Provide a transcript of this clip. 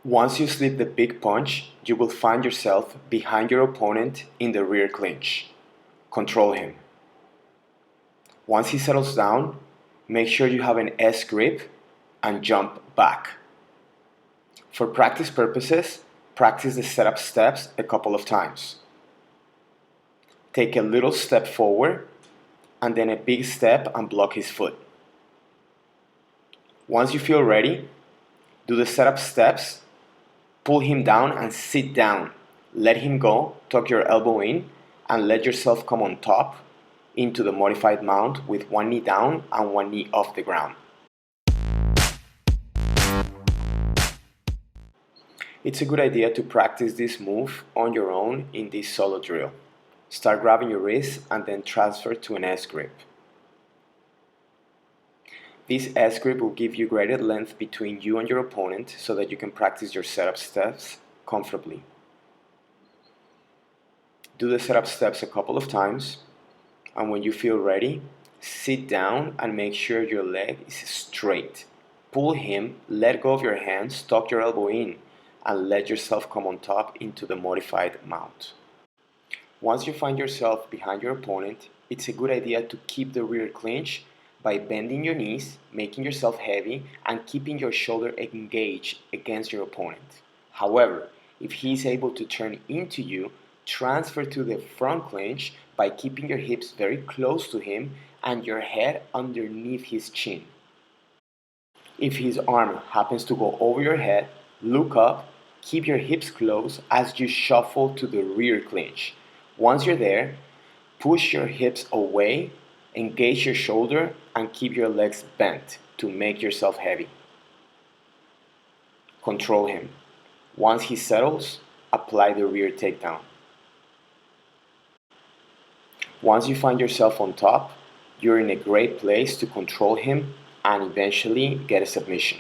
Once you slip the big punch, you will find yourself behind your opponent in the rear clinch. Control him. Once he settles down, make sure you have an S grip and jump back. For practice purposes, practice the setup steps a couple of times. Take a little step forward and then a big step and block his foot. Once you feel ready, do the setup steps, pull him down and sit down. Let him go, tuck your elbow in, and let yourself come on top into the modified mount with one knee down and one knee off the ground. It's a good idea to practice this move on your own in this solo drill. Start grabbing your wrist and then transfer to an S grip. This S grip will give you greater length between you and your opponent so that you can practice your setup steps comfortably. Do the setup steps a couple of times, and when you feel ready, sit down and make sure your leg is straight. Pull him, let go of your hands, tuck your elbow in, and let yourself come on top into the modified mount. Once you find yourself behind your opponent, it's a good idea to keep the rear clinch by bending your knees, making yourself heavy, and keeping your shoulder engaged against your opponent. However, if he is able to turn into you, transfer to the front clinch by keeping your hips very close to him and your head underneath his chin. If his arm happens to go over your head, look up, keep your hips closed as you shuffle to the rear clinch. Once you're there, push your hips away, engage your shoulder, and keep your legs bent to make yourself heavy. Control him. Once he settles, apply the rear takedown. Once you find yourself on top, you're in a great place to control him and eventually get a submission.